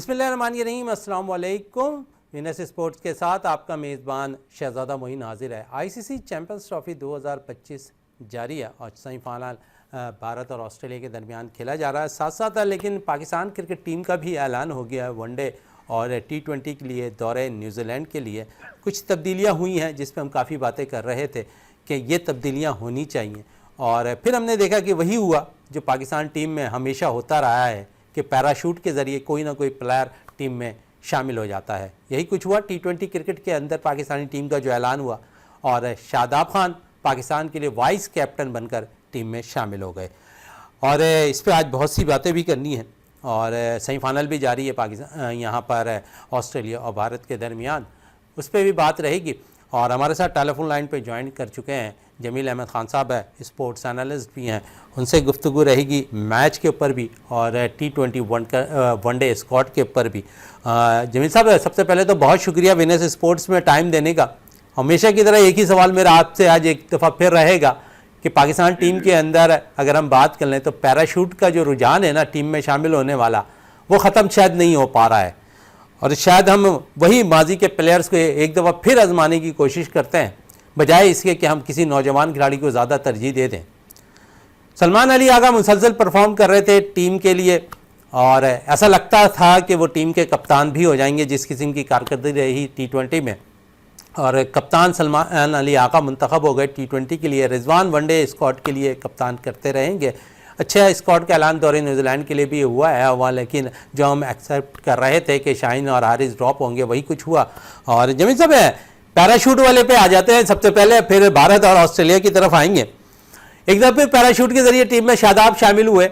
बिस्मिल्लाहिर्रहमानिर्रहीम, अस्सलाम वालेकुम। विनस स्पोर्ट्स के साथ आपका मेज़बान शहजादा मोइन हाजिर है। आईसीसी चैम्पियंस ट्रॉफी 2025 जारी है और सेमीफाइनल भारत और ऑस्ट्रेलिया के दरमियान खेला जा रहा है। साथ साथ लेकिन पाकिस्तान क्रिकेट टीम का भी ऐलान हो गया है। वनडे और T20 के लिए दौरे न्यूजीलैंड के लिए कुछ तब्दीलियाँ हुई हैं, जिस पर हम काफ़ी बातें कर रहे थे कि ये तब्दीलियाँ होनी चाहिए। और फिर हमने देखा कि वही हुआ जो पाकिस्तान टीम में हमेशा होता रहा है कि पैराशूट के ज़रिए कोई ना कोई प्लेयर टीम में शामिल हो जाता है। यही कुछ हुआ T20 क्रिकेट के अंदर पाकिस्तानी टीम का जो ऐलान हुआ और शादाब खान पाकिस्तान के लिए वाइस कैप्टन बनकर टीम में शामिल हो गए। और इस पर आज बहुत सी बातें भी करनी है और सेमीफाइनल भी जारी है पाकिस्तान यहाँ पर ऑस्ट्रेलिया और भारत के दरमियान, उस पर भी बात रहेगी। और हमारे साथ टेलीफोन लाइन पे ज्वाइन कर चुके हैं जमील अहमद खान साहब है, स्पोर्ट्स एनालिस्ट भी हैं, उनसे गुफ्तगू रहेगी मैच के ऊपर भी और T20 वनडे स्क्वाड के ऊपर भी। जमील साहब, सबसे पहले तो बहुत शुक्रिया विनस स्पोर्ट्स में टाइम देने का। हमेशा की तरह एक ही सवाल मेरा आपसे आज एक दफ़ा फिर रहेगा कि पाकिस्तान टीम के अंदर अगर हम बात कर लें तो पैराशूट का जो रुझान है ना टीम में शामिल होने वाला, वो ख़त्म शायद नहीं हो पा रहा है और शायद हम वही माजी के प्लेयर्स को एक दफ़ा फिर आजमाने की कोशिश करते हैं बजाय इसके कि हम किसी नौजवान खिलाड़ी को ज़्यादा तरजीह दे दें। सलमान अली आगा मुसलसल परफॉर्म कर रहे थे टीम के लिए और ऐसा लगता था कि वो टीम के कप्तान भी हो जाएंगे जिस किस्म की कारकर्दगी रही T20 में। और कप्तान सलमान अली आगा मुंतखब हो गए T20 के लिए। रिजवान वनडे स्क्वाड के लिए कप्तान करते रहेंगे। अच्छा, स्क्वाड का ऐलान दौरे न्यूजीलैंड के लिए भी हुआ, लेकिन जो हम एक्सेप्ट कर रहे थे कि शाहीन और हारिस ड्रॉप होंगे वही कुछ हुआ। और जमीन साहब, पैराशूट वाले पे आ जाते हैं सबसे पहले, फिर भारत और ऑस्ट्रेलिया की तरफ आएंगे। एक दफ़ा पैराशूट के जरिए टीम में शादाब शामिल हुए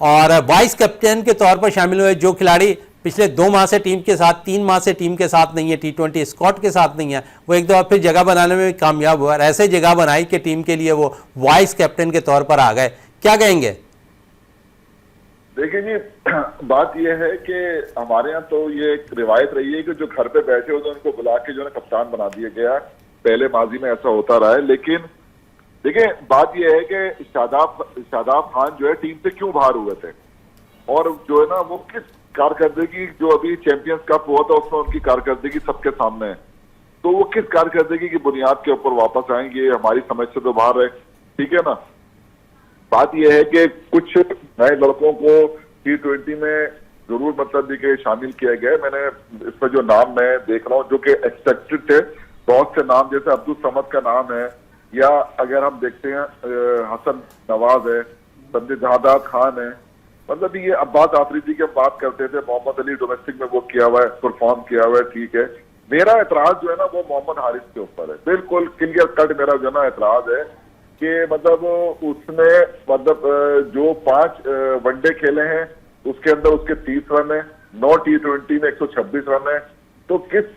और वाइस कैप्टन के तौर पर शामिल हुए, जो खिलाड़ी पिछले 2 माह से टीम के साथ, 3 माह से टीम के साथ नहीं है, T20 स्क्वाड के साथ नहीं है, वो एक दफ़ा फिर जगह बनाने में कामयाब हुआ और ऐसे जगह बनाई कि टीम के लिए वो वाइस कैप्टन के तौर पर आ गए। क्या कहेंगे? देखिए जी, बात यह है कि हमारे यहाँ तो ये एक रिवायत रही है कि जो घर पे बैठे होते हैं उनको बुला के जो है कप्तान बना दिया गया। पहले माजी में ऐसा होता रहा है, लेकिन देखिए बात यह है कि शादाब खान जो है टीम से क्यों बाहर हुए थे और जो है ना वो किस कारकर्दगी, जो अभी चैंपियंस कप हुआ था उसमें उनकी कारकर्दगी सबके सामने है, तो वो किस कारकर्दगी की बुनियाद के ऊपर वापस आएंगे, हमारी समझ से तो बाहर है। ठीक है ना, बात यह है कि कुछ नए लड़कों को T20 में जरूर मतलब कि शामिल किया गया है। मैंने इस पर जो नाम मैं देख रहा हूँ जो कि एक्सपेक्टेड थे, बहुत से नाम जैसे अब्दुल समद का नाम है, या अगर हम देखते हैं हसन नवाज है, संजय जहादार खान है, मतलब ये अब्बास आफरीदी की हम बात करते थे, मोहम्मद अली डोमेस्टिक में वो किया हुआ है, परफॉर्म किया हुआ है, ठीक है। मेरा एतराज जो है ना वो मोहम्मद हारिस के ऊपर है, बिल्कुल क्लियर कट मेरा जो ना एतराज है कि मतलब उसने मतलब जो 5 वनडे खेले हैं उसके अंदर उसके 30 रन है, 9 T20 में 126 रन है, तो किस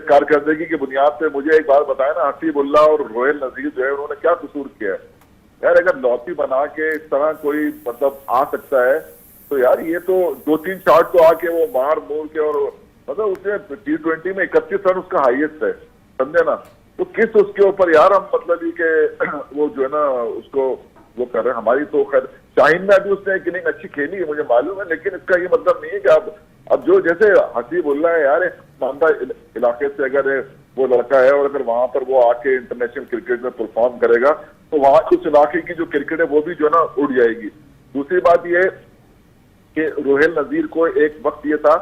कारकर्दगी की बुनियाद पे? मुझे एक बात बताया ना, हसीबुल्लाह और रोहिल नजीर जो है उन्होंने क्या कसूर किया है यार? अगर लौती बना के इस तरह कोई मतलब आ सकता है तो यार ये तो 2-3 शॉट तो आके वो मार मोड़ के, और मतलब उसने T20 में 31 रन उसका हाईएस्ट है, समझे ना? तो किस उसके ऊपर यार हम मतलब ये कि वो जो है ना उसको वो कर रहे हैं। हमारी तो खैर शाहीन में अभी उसने एक इनिंग अच्छी खेली है मुझे मालूम है, लेकिन इसका ये मतलब नहीं है कि अब जो जैसे हसीबुल्लाह है यार, मानदा इलाके से अगर वो लड़का है और अगर वहां पर वो आके इंटरनेशनल क्रिकेट में परफॉर्म करेगा तो वहां उस इलाके की जो क्रिकेट है वो भी जो है ना उड़ जाएगी। दूसरी बात ये कि रोहिल नजीर को एक वक्त ये था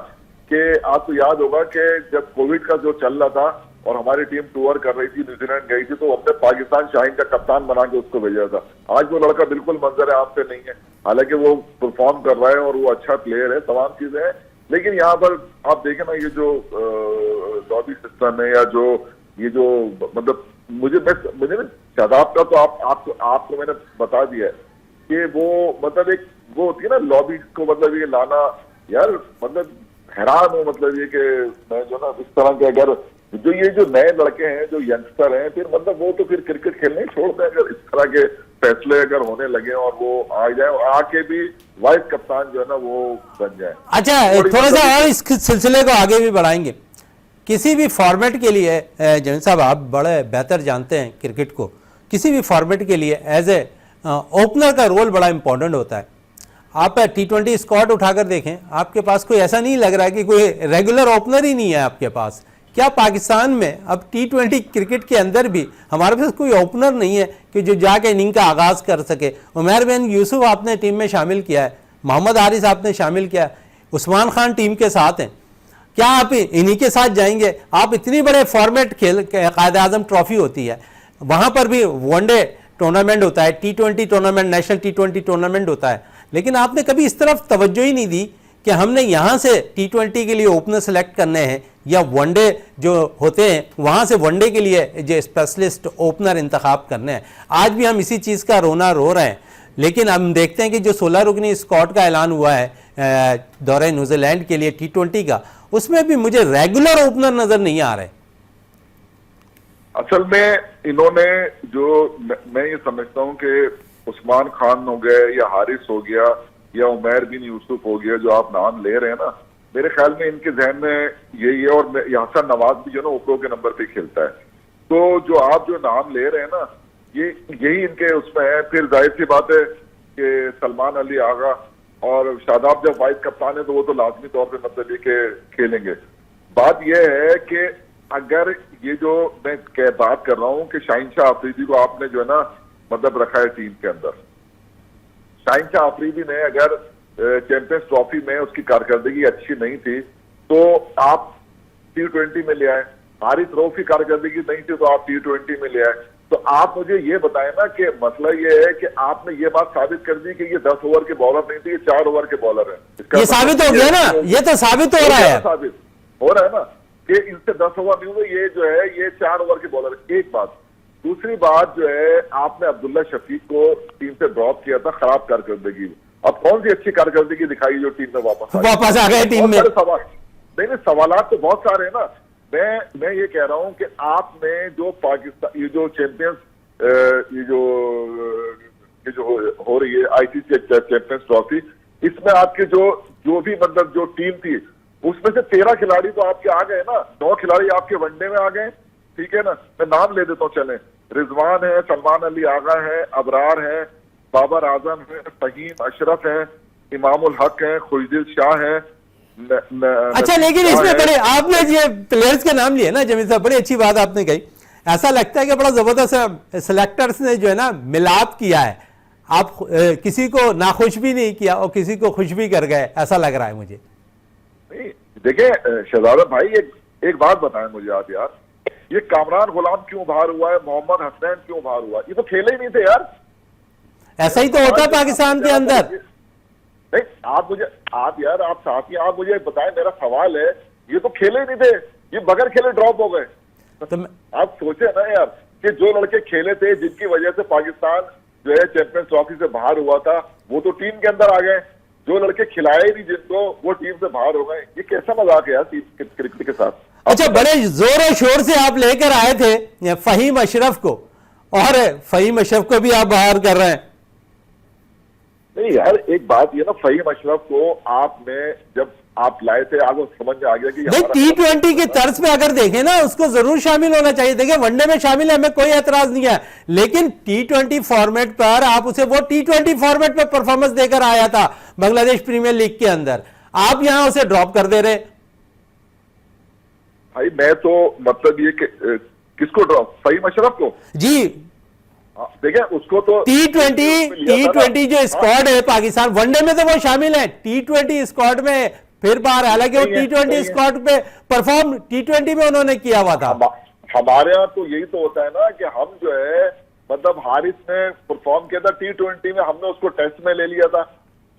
कि आपको याद होगा कि जब कोविड का जो चल रहा था और हमारी टीम टूर कर रही थी, न्यूजीलैंड गई थी, तो हमने पाकिस्तान शाहीन का कप्तान बना के उसको भेजा था। आज वो लड़का बिल्कुल मंजर आम पे नहीं है, हालांकि वो परफॉर्म कर रहा है और वो अच्छा प्लेयर है, तमाम चीजें हैं, लेकिन यहाँ पर आप देखें ना ये जो लॉबी सिस्टम है या जो ये जो मतलब मुझे ना शादाब का तो आपको मैंने बता दिया है कि वो मतलब एक वो होती है ना लॉबी को मतलब ये लाना, यार मतलब हैरान हो मतलब ये कि मैं जो ना इस तरह के अगर जो ये जो नए लड़के हैं जो यंगस्टर हैं फिर मतलब वो तो फिर क्रिकेट खेलने ही छोड़ दें अगर इस तरह के फैसले अगर होने लगे और वो आ जाए और आके भी वाइस कप्तान जो है ना वो बन जाए। अच्छा, थोड़ा सा और इस सिलसिले को आगे भी बढ़ाएंगे। किसी भी फॉर्मेट के लिए जमीन साहब आप बड़े बेहतर जानते हैं क्रिकेट को, किसी भी फॉर्मेट के लिए एज ए ओपनर का रोल बड़ा इंपॉर्टेंट होता है। आप T20 स्क्वाड उठाकर देखें, आपके पास कोई ऐसा नहीं लग रहा है कि कोई रेगुलर ओपनर ही नहीं है आपके पास। क्या पाकिस्तान में अब T20 क्रिकेट के अंदर भी हमारे पास कोई ओपनर नहीं है कि जो जाके इनिंग का आगाज़ कर सके? उमर बिन यूसुफ आपने टीम में शामिल किया है, मोहम्मद हारिस आपने शामिल किया है, उस्मान खान टीम के साथ हैं, क्या आप इन्हीं के साथ जाएंगे? आप इतनी बड़े फॉर्मेट खेल, कायद आज़म ट्रॉफी होती है, वहाँ पर भी वनडे टूर्नामेंट होता है, T20 tournament, national T20 tournament होता है, लेकिन आपने कभी इस तरफ तवज्जो ही नहीं दी कि हमने यहाँ से T20 के लिए ओपनर सेलेक्ट करने हैं या वनडे जो होते हैं वहाँ से वनडे के लिए जो स्पेशलिस्ट ओपनर इंतखाब करने हैं। आज भी हम इसी चीज़ का रोना रो रहे हैं, लेकिन हम देखते हैं कि जो 16 रुकनी स्क्वाड का ऐलान हुआ है दौरे न्यूजीलैंड के लिए T20 का, उसमें भी मुझे रेगुलर ओपनर नज़र नहीं आ रहे। असल में इन्होंने जो, मैं ये समझता हूं कि उस्मान खान हो गए या हारिस हो गया या उमर बिन यूसुफ हो गया, जो आप नाम ले रहे हैं ना, मेरे ख्याल में इनके जहन में यही है। और यासर नवाज भी जो ना ओपरो के नंबर पे खेलता है, तो जो आप जो नाम ले रहे हैं ना, यही इनके उसमें है। फिर जाहिर सी बात है कि सलमान अली आगा और शादाब जब वाइस कप्तान है तो वो तो लाजमी तौर पर मतलब ये के खेलेंगे। बात यह है कि अगर ये जो मैं बात कर रहा हूं कि शाहीन शाह अफरीदी को आपने जो है ना मतलब रखा है टीम के अंदर, शाहीन शाह अफरीदी ने अगर चैंपियंस ट्रॉफी में उसकी कारकर्दगी अच्छी नहीं थी तो आप T20 में ले आए, हारिस रऊफ की कारकर्दगी नहीं थी तो आप T20 में ले आए। तो आप मुझे ये बताएं ना कि मसला ये है कि आपने ये बात साबित कर दी कि ये 10 ओवर के बॉलर नहीं थे, ये 4 ओवर के बॉलर हैं। ये साबित हो गया ना, ये तो साबित हो रहा है, साबित हो रहा है ना कि इनसे 10 ओवर नहीं हुए, ये जो है ये 4 ओवर के बॉलर। एक बात। दूसरी बात जो है, आपने अब्दुल्ला शफीक को टीम से ड्रॉप किया था खराब कारकर्दगी, अब कौन सी अच्छी कारकर्दगी दिखाई जो टीम में वापस आ गए टीम में? सवाल नहीं, सवालात तो बहुत सारे हैं ना। मैं ये कह रहा हूं कि आपने जो पाकिस्तान ये जो चैंपियंस ये जो हो रही है ICC चैंपियंस ट्रॉफी, इसमें आपके जो भी मतलब जो टीम थी उसमें से 13 खिलाड़ी तो आपके आ गए ना, 9 खिलाड़ी आपके वनडे में आ गए, ठीक है ना। मैं नाम ले देता हूँ, चले, रिजवान है, सलमान अली आगा है, अबरार है, बाबर आजम है, फहीम अशरफ है, इमामुल हक है, खुशदिल शाह है। अच्छा, लेकिन इसमें बड़े आपने ये प्लेयर्स के नाम लिए ना जमीन साहब, बड़ी अच्छी बात आपने कही। ऐसा लगता है कि बड़ा जबरदस्त सेलेक्टर्स ने जो है ना मिलाप किया है, आप किसी को नाखुश भी नहीं किया और किसी को खुश भी कर गए, ऐसा लग रहा है मुझे। देखिए शहजादा भाई, एक बात बताएं मुझे आप यार, ये कामरान गुलाम क्यों बाहर हुआ है, मोहम्मद हसनैन क्यों बाहर हुआ? ये तो खेले ही नहीं थे यार। ऐसा ही तो होता है पाकिस्तान के अंदर। नहीं, आप साथी, आप मुझे बताएं, मेरा सवाल है, ये तो खेले ही नहीं थे, ये बगैर खेले ड्रॉप हो गए। तो आप सोचे ना यार कि जो लड़के खेले थे, जिनकी वजह से पाकिस्तान जो है चैंपियंस ट्रॉफी से बाहर हुआ था, वो तो टीम के अंदर आ गए। जो लड़के खिलाए ही नहीं जिनको, वो टीम से बाहर हो गए। ये कैसा मजाक है यार क्रिकेट के साथ। अच्छा, बड़े जोर और शोर से आप लेकर आए थे फहीम अशरफ को, और फहीम अशरफ को भी आप बाहर कर रहे हैं। नहीं यार, एक बात ये ना, फहीम अशरफ को आपने जब आप लाए थे, आपको समझ में आ गया कि T20 की तर्ज पे अगर देखें ना, उसको जरूर शामिल होना चाहिए। देखिए, वनडे में शामिल है, हमें कोई एतराज नहीं है, लेकिन T20 फॉर्मेट पर आप उसे वो T20 फॉर्मेट पर परफॉर्मेंस देकर आया था बांग्लादेश प्रीमियर लीग के अंदर, आप यहां उसे ड्रॉप कर दे रहे। भाई मैं तो मतलब ये किसको ड्रॉप? फहीम अशरफ को जी। देखिए उसको तो T20 जो स्क्वाड है पाकिस्तान, वनडे में तो वो शामिल है, T20 स्क्वाड में फिर बाहर, हालांकि वो T20 स्क्वाड पे परफॉर्म T20 में उन्होंने किया हुआ था। हमारे यहाँ तो यही तो होता है ना कि हम जो है मतलब हारिस ने परफॉर्म किया था T20 में, हमने उसको टेस्ट में ले लिया था।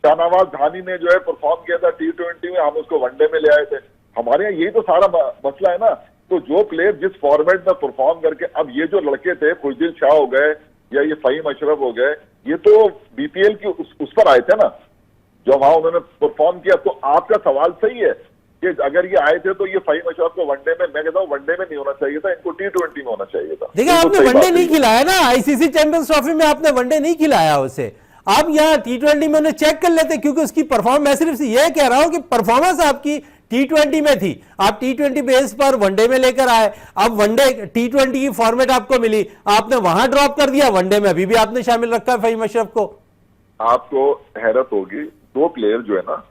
शाहनवाज धानी ने जो है परफॉर्म किया था T20 में, हम उसको वनडे में ले आए थे। हमारे यहाँ यही तो सारा मसला है ना। तो जो प्लेयर जिस फॉर्मेट में परफॉर्म करके, अब ये जो लड़के थे, खुशदिल शाह हो गए या ये फहीम अशरफ हो गए, ये तो BPL की उस पर आए थे ना, जो वहां उन्होंने परफॉर्म किया। तो आपका सवाल सही है कि अगर ये आए थे तो ये फहीम अशरफ को वनडे में, मैं कहता हूं वनडे में नहीं होना चाहिए था, इनको T20 में होना चाहिए था। देखिए, आपने वनडे नहीं खिलाया ना, ICC चैंपियंस ट्रॉफी में आपने वनडे नहीं खिलाया उसे। आप यहाँ T20 में उन्हें चेक कर लेते, क्योंकि उसकी परफॉर्मेंस, मैं सिर्फ ये कह रहा हूं कि परफॉर्मेंस आपकी T20 में थी, आप T20 बेस पर वनडे में लेकर आए। अब वनडे T20 की फॉर्मेट आपको मिली, आपने वहां ड्रॉप कर दिया, वनडे में अभी भी आपने शामिल रखा है फहीम अशरफ को। आपको हैरत होगी, दो प्लेयर जो है ना,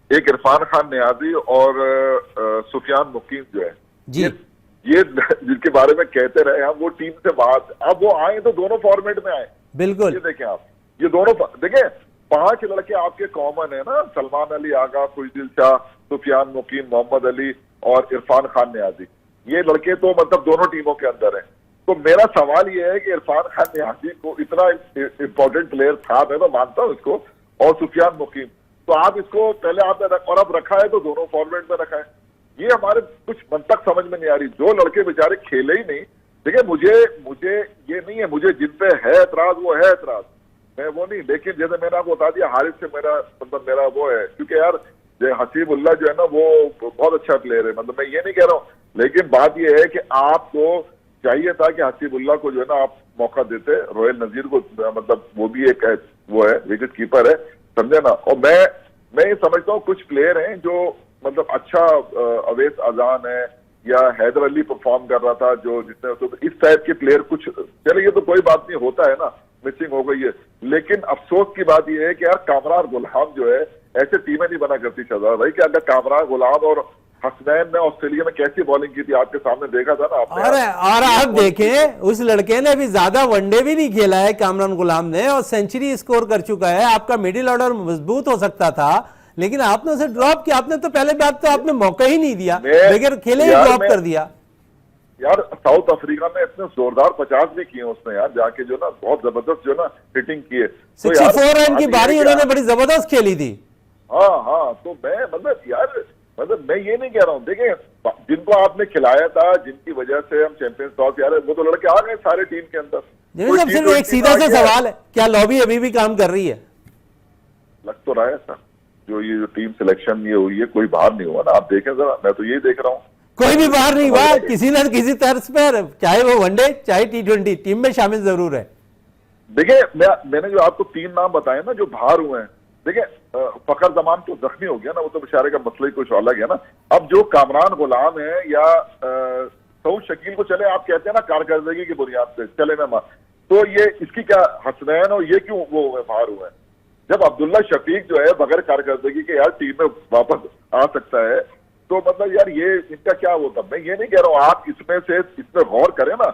एक इरफान खान नियाजी और सुफियान मुकीम जो है, जी ये जिनके बारे में कहते रहे हम, वो टीम से बाहर, अब वो आए तो दोनों फॉर्मेट में आए। बिल्कुल। ये देखें आप, ये दोनों देखें, 5 लड़के आपके कॉमन है ना, सलमान अली आगा, खुशदिल शाह, सुफियान मुकीम, मोहम्मद अली और इरफान खान नियाजी, ये लड़के तो मतलब दोनों टीमों के अंदर हैं। तो मेरा सवाल ये है कि इरफान खान नियाजी को इतना इंपॉर्टेंट प्लेयर था, मैं तो मानता हूं इसको, और सुफियान मुकीम, तो आप इसको पहले आपने और अब रखा है तो दोनों फॉर्मेट में रखा है। ये हमारे कुछ मंतक समझ में नहीं आ रही। जो लड़के बेचारे खेले ही नहीं, देखिए मुझे ये नहीं है, मुझे जिन पे है एतराज वो है एतराज, मैं वो नहीं, लेकिन जैसे मैंने आपको बता दिया, हारिस से मेरा वो है, क्योंकि यार हसीबुल्लाह जो है ना वो बहुत अच्छा प्लेयर है, मतलब मैं ये नहीं कह रहा हूँ, लेकिन बात ये है कि आपको चाहिए था कि हसीबुल्लाह को जो है ना आप मौका देते, रोयल नजीर को, मतलब वो भी एक वो है, विकेट कीपर है, समझे ना। और मैं ये समझता हूँ कुछ प्लेयर हैं जो मतलब अच्छा, अवैस अजान है या हैदर अली परफॉर्म कर रहा था, जो जितने तो इस टाइप के प्लेयर कुछ, चले ये तो कोई बात नहीं, होता है ना, मिसिंग हो गई है। लेकिन अफसोस की बात यह है कि यार कामरान गुलाम जो है, ऐसे टीमें नहीं बना करती शहजाद भाई, कि अगर कामरान गुलाम और हसनैन ने ऑस्ट्रेलिया में कैसी बॉलिंग की थी आपके सामने देखा था ना आपने। और आप देखें, उस लड़के ने अभी ज्यादा वनडे भी नहीं खेला है कामरान गुलाम ने, और सेंचुरी स्कोर कर चुका है। आपका मिडिल ऑर्डर मजबूत हो सकता था, लेकिन आपने उसे ड्रॉप किया। आपने तो पहले बात तो आपने मौका ही नहीं दिया, बगैर खेले ही ड्रॉप कर दिया। यार साउथ अफ्रीका में इतने जोरदार 50 भी किए उसने यार, जाके जो ना बहुत जबरदस्त जो ना हिटिंग की है। 64 रन की बारी उन्होंने बड़ी जबरदस्त खेली थी। हाँ, तो मैं मतलब मैं ये नहीं कह रहा हूँ, देखिए जिनको आपने खिलाया था, जिनकी वजह से हम चैंपियंस ट्रॉफी आ रहे, वो तो लड़के आ गए सारे टीम के अंदर। सिर्फ एक सीधा सा सवाल है, क्या लॉबी अभी भी काम कर रही है? लग तो रहा है सर, ये जो टीम सिलेक्शन ये हुई है, कोई बाहर नहीं हुआ ना, आप देखें जरा, मैं तो यही देख रहा हूँ, कोई भी बाहर नहीं हुआ, किसी न किसी तर्ज पर, चाहे वो वनडे चाहे T20 टीम में शामिल जरूर है। देखिए मैंने जो आपको 3 नाम बताए ना जो बाहर हुए हैं, देखिए फखर जमान तो जख्मी हो गया ना, वो तो बेचारे का मसला ही कुछ अलग है ना। अब जो कामरान गुलाम है या सऊद शकील को चले आप कहते हैं ना कारकर्दगी की बुनियाद पे चले ना, तो ये इसकी क्या हसनैन और ये क्यों वो बाहर हुए हैं? जब अब्दुल्ला शफीक जो है बगैर कारकर्दगी के यार टीम में वापस आ सकता है, तो मतलब यार ये इनका क्या होता? मैं ये नहीं कह रहा हूँ, आप इसमें गौर करें ना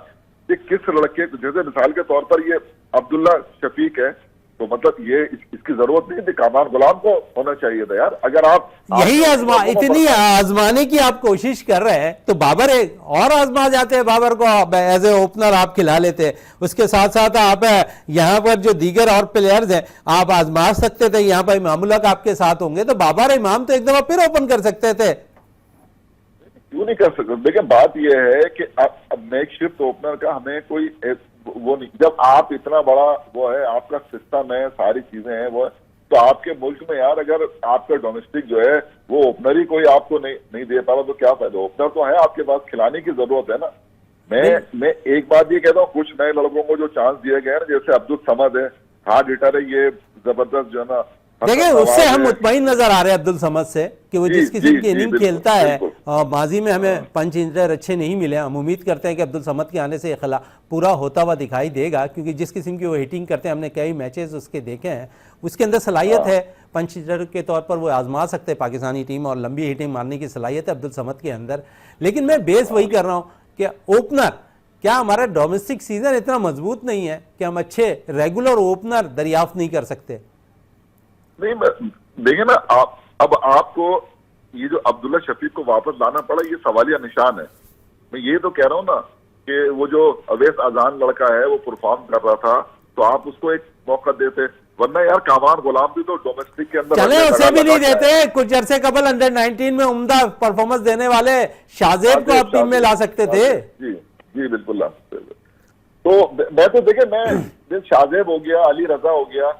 कि किस लड़के, जैसे मिसाल के तौर पर ये अब्दुल्ला शफीक है, तो मतलब ये इसकी जरूरत नहीं थी, कामरान गुलाम को होना चाहिए था यार। अगर आप यही इतनी आजमाने की आप कोशिश कर रहे हैं, तो बाबर एक और आजमा जाते हैं, बाबर को एज ए ओपनर आप खिला लेते, उसके साथ साथ आप यहाँ पर जो दीगर और प्लेयर्स हैं आप आजमा सकते थे, यहाँ पर इमामुल्लाह का आपके साथ होंगे तो बाबर इमाम तो एक दफा फिर ओपन कर सकते थे। क्यों नहीं कर सकते? देखिए बात यह है कि अब मेकशिफ्ट ओपनर का हमें कोई वो नहीं, जब आप इतना बड़ा वो है, आपका सिस्टम है, सारी चीजें हैं वो है, तो आपके मुल्क में यार अगर आपका डोमेस्टिक जो है वो ओपनर ही कोई आपको नहीं दे पा रहा तो क्या फायदा? ओपनर तो है आपके पास, खिलाने की जरूरत है ना। मैं एक बात ये कहता हूँ, कुछ नए लड़कों को जो चांस दिए गए ना, जैसे अब्दुल समद है, हार्ड हिटर है, ये जबरदस्त जो है ना, देखिए उससे हम मुतमईन नजर आ रहे हैं अब्दुल समद से कि वो जिस किस्म की इनिंग खेलता है, और माजी में हमें पंच इंटर अच्छे नहीं मिले, हम उम्मीद करते हैं कि अब्दुल समद के आने से खिला पूरा होता हुआ दिखाई देगा, क्योंकि जिस किस्म की वो हिटिंग करते हैं, हमने कई मैचेस उसके देखे हैं, उसके अंदर सलाहियत है, पंच इंटर के तौर पर वो आजमा सकते हैं पाकिस्तानी टीम, और लंबी हिटिंग मारने की सलाहियत है अब्दुल समद के अंदर। लेकिन मैं बेस वही कर रहा हूँ कि ओपनर, क्या हमारा डोमेस्टिक सीजन इतना मजबूत नहीं है कि हम अच्छे रेगुलर ओपनर दरियाफ्त नहीं कर सकते? नहीं, देखिए ना, अब आपको ये जो अब्दुल्ला शफीक को वापस लाना पड़ा, ये सवालिया निशान है। मैं ये तो कह रहा हूँ ना कि वो जो अवैस अजान लड़का है वो परफॉर्म कर रहा था, तो आप उसको एक मौका देते, वरना यार कामरान गुलाम भी तो डोमेस्टिक के अंदर चले उसे भी नहीं देते। कुछ अरसे कबल अंडर 19 में उम्दा परफॉर्मेंस देने वाले शाहजेब को आप टीम में ला सकते थे। जी बिल्कुल ला सकते थे। तो मैं तो देखे, मैं शाहजेब हो गया, अली रजा हो गया।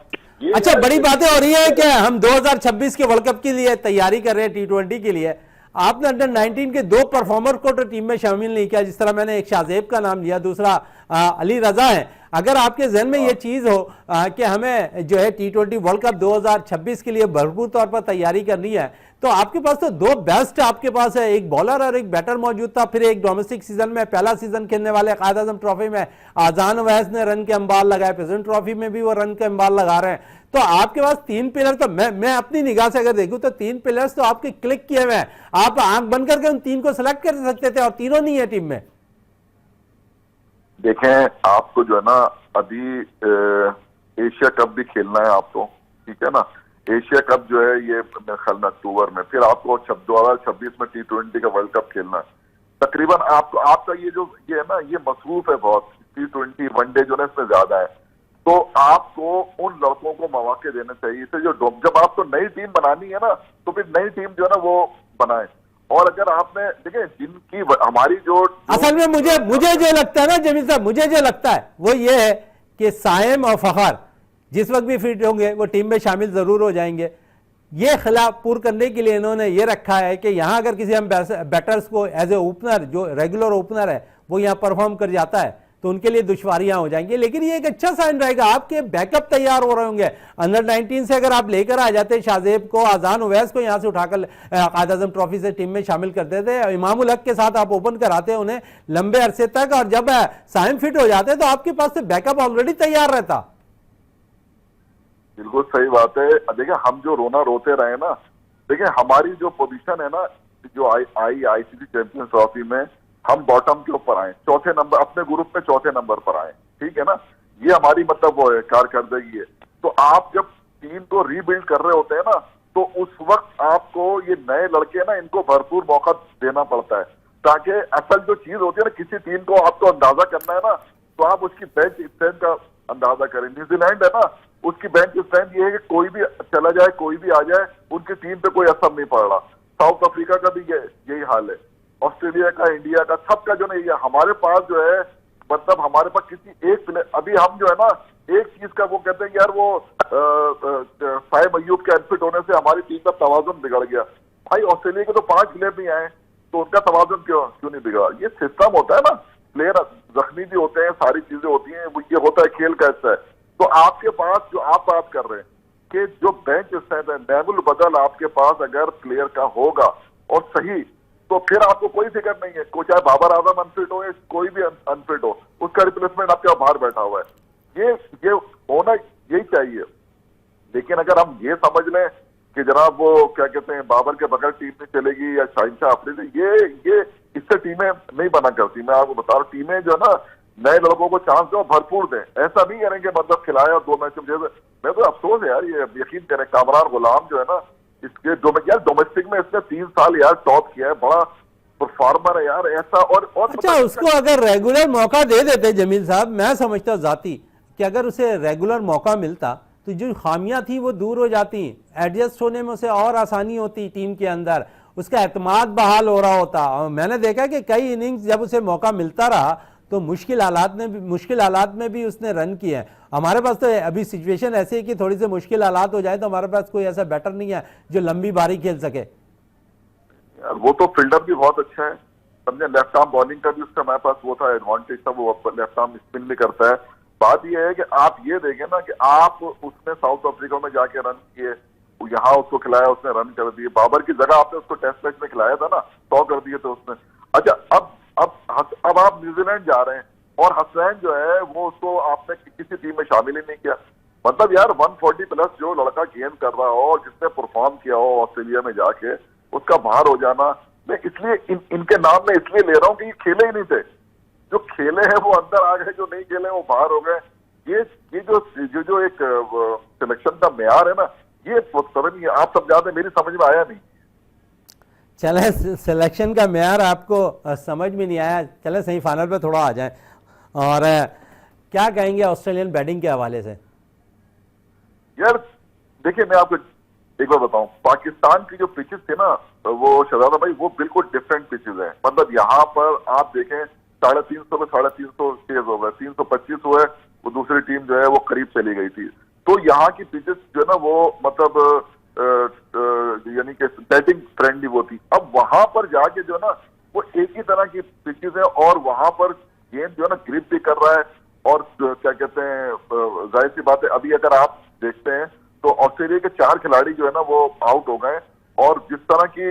अच्छा, बड़ी बातें हो रही है कि हम 2026 के वर्ल्ड कप के लिए तैयारी कर रहे हैं, T20 के लिए। आपने अंडर 19 के 2 परफॉर्मर को तो टीम में शामिल नहीं किया, जिस तरह मैंने एक शाहजेब का नाम लिया, दूसरा अली रजा है। अगर आपके जहन में ये चीज हो कि हमें जो है T20 वर्ल्ड कप 2026 के लिए भरपूर तौर पर तैयारी करनी है, तो आपके पास तो दो बेस्ट आपके पास है, एक बॉलर और एक बैटर मौजूद था। फिर एक डोमेस्टिक सीजन में पहला सीजन खेलने वाले कायद आजम ट्रॉफी में आजान अवैस ने रन के अंबार लगाए, प्रेसिडेंट ट्रॉफी में भी वो रन के अंबार लगा रहे हैं। तो आपके पास तीन पिलर, तो मैं अपनी निगाह से अगर देखूं तो तीन पिलर्स तो आपके क्लिक किए हुए हैं। आप आंख बंद करके उन तीन को सिलेक्ट कर सकते थे और तीनों नहीं है टीम में। देखें, आपको जो है ना अभी एशिया कप भी खेलना है आपको, ठीक है ना। एशिया कप जो है ये मेरे ख्याल में अक्टूबर में, फिर आपको 2026 में T20 का वर्ल्ड कप खेलना है। तकरीबन आपको आपका ये है ना, ये मसरूफ है बहुत। T20 वनडे जो है इसमें ज्यादा है, तो आपको उन लड़कों को मौके देने चाहिए थे जब आपको नई टीम बनानी है ना, तो फिर नई टीम जो है ना वो बनाए। और अगर आपने देखिए जिनकी हमारी जो असल में मुझे जो लगता है ना जमील साहब, मुझे जो लगता है वो ये है कि साइम और फखर जिस वक्त भी फिट होंगे वो टीम में शामिल जरूर हो जाएंगे। ये खिलाफ पूर्ण करने के लिए इन्होंने ये रखा है कि यहां अगर किसी हम बैटर्स को एज ए ओपनर, जो रेगुलर ओपनर है वो यहां परफॉर्म कर जाता है तो उनके लिए दुश्वारियां हो जाएंगी। लेकिन ये एक अच्छा साइन रहेगा, आपके बैकअप तैयार हो रहे होंगे। अंडर 19 से अगर आप लेकर आ जाते शाहजेब को, आजान उवैस को यहां से उठाकर कायद आजम ट्रॉफी से टीम में शामिल करते थे, इमाम उल हक के साथ आप ओपन कराते उन्हें लंबे अरसे तक, और जब साइम फिट हो जाते तो आपके पास से बैकअप ऑलरेडी तैयार रहता। बिल्कुल सही बात है। देखिए हम जो रोना रोते रहे ना, देखिए हमारी जो पोजीशन है ना, जो आईसीसी चैंपियंस ट्रॉफी में हम बॉटम के ऊपर आए, चौथे नंबर, अपने ग्रुप में चौथे नंबर पर आए, ठीक है ना। ये हमारी मतलब वो है कारकर्दगी है। तो आप जब टीम को रीबिल्ड कर रहे होते हैं ना, तो उस वक्त आपको ये नए लड़के ना, इनको भरपूर मौका देना पड़ता है, ताकि असल जो चीज होती है ना, किसी टीम को आपको अंदाजा करना है ना, तो आप उसकी बेंच स्ट्रेंथ का अंदाजा करें। न्यूजीलैंड है ना, उसकी बेंच स्ट्रेंथ ये है कि कोई भी चला जाए, कोई भी आ जाए, उनकी टीम पे कोई असर नहीं पड़ रहा। साउथ अफ्रीका का भी यही हाल है, ऑस्ट्रेलिया का, इंडिया का, सबका जो नहीं है। हमारे पास जो है मतलब हमारे पास किसी एक प्लेयर, अभी हम जो है ना एक चीज का वो कहते हैं कि यार वो साइम अय्यूब के अनफिट होने से हमारी टीम का तवाजुन बिगड़ गया। भाई ऑस्ट्रेलिया के तो 5 प्लेयर नहीं आए, तो उनका तवाजुन क्यों नहीं बिगड़ा? ये सिस्टम होता है ना, प्लेयर जख्मी भी होते हैं, सारी चीजें होती हैं, ये होता है, खेल का हिस्सा है। तो आपके पास जो आप बात कर रहे हैं कि जो बेंच स्ट्रेंथ है, मैनुअल बदल आपके पास अगर प्लेयर का होगा और सही, तो फिर आपको कोई फिक्र नहीं है, को चाहे बाबर आजम अनफिट हो या कोई भी अनफिट हो, उसका रिप्लेसमेंट आपके बाहर बैठा हुआ है। ये होना यही चाहिए। लेकिन अगर हम ये समझ लें कि जनाब वो क्या कहते हैं, बाबर के बगैर टीम नहीं चलेगी या शाहिनशाह अफरीदी, ये इससे टीमें नहीं बना करती। मैं आपको बता रहा हूँ, टीमें जो है ना नए लड़कों को चांस दो, भरपूर दें। ऐसा नहीं करें कि मतलब खिलाया 2 मैच में। मैं तो अफसोस है यार, ये यकीन करें, कामरान गुलाम जो है ना, इसके यार डोमेस्टिक में इसने 3 साल यार टॉप किया है, बड़ा परफॉर्मर है यार, ऐसा। और अच्छा, उसको अगर रेगुलर मौका दे देते जमील साहब, मैं समझता हूँ जाती कि अगर उसे रेगुलर मौका मिलता तो जो खामियां थी वो दूर हो जाती, एडजस्ट होने में उसे और आसानी होती, टीम के अंदर उसका एतमाद बहाल हो रहा होता। और मैंने देखा कि कई इनिंग्स जब उसे मौका मिलता रहा तो मुश्किल हालात में भी उसने रन किए हैं। हमारे पास तो अभी सिचुएशन ऐसी है कि थोड़ी सी मुश्किल हालात हो जाए तो हमारे पास कोई ऐसा बैटर नहीं है जो लंबी बारी खेल सके। यार वो तो फील्डर भी बहुत अच्छा है, समझे, लेफ्ट आर्म बॉलिंग का भी उसका हमारे पास वो था, एडवांटेज था, वो लेफ्ट आर्म स्पिन भी करता है। बात ये है कि आप ये देखें ना कि आप उसने साउथ अफ्रीका में जाके रन किए, यहाँ उसको खिलाया, उसने रन कर दिए। बाबर की जगह आपने उसको टेस्ट मैच में खिलाया था ना, 100 कर दिए थे उसने। अच्छा, अब आप न्यूजीलैंड जा रहे हैं और हसनैन जो है वो उसको आपने किसी टीम में शामिल ही नहीं किया। मतलब यार 140 प्लस जो लड़का गेंद कर रहा हो और जिसने परफॉर्म किया हो ऑस्ट्रेलिया में जाके, उसका बाहर हो जाना, मैं इसलिए इनके नाम में इसलिए ले रहा हूं कि ये खेले ही नहीं थे। जो खेले हैं वो अंदर आ गए, जो नहीं खेले वो बाहर हो गए। ये जो एक सिलेक्शन का मेयार है ना, ये समझ नहीं, आप समझाते, मेरी समझ में आया नहीं। चले, सिलेक्शन का मेयार आपको समझ में नहीं आया, चले सही फाइनल पे थोड़ा आ जाए। और क्या कहेंगे ऑस्ट्रेलियन बैटिंग के हवाले से? यार देखिए, मैं आपको एक बार बताऊं, पाकिस्तान की जो पिचेस थे ना, वो शहजादा भाई, वो बिल्कुल डिफरेंट पिचेस हैं। मतलब यहाँ पर आप देखें 350 में 350 तेज हो गए, 325 हुए, वो दूसरी टीम जो है वो करीब चली गई थी। तो यहाँ की पिचेस जो है ना वो मतलब यानी कि बैटिंग फ्रेंडली वो थी। अब वहां पर जाके जो है ना वो एक ही तरह की पिचेस है और वहां पर गेंद जो है ना ग्रिप भी कर रहा है और क्या कहते हैं, जाहिर सी बात है, अभी अगर आप देखते हैं तो ऑस्ट्रेलिया के 4 खिलाड़ी जो है ना वो आउट हो गए, और जिस तरह की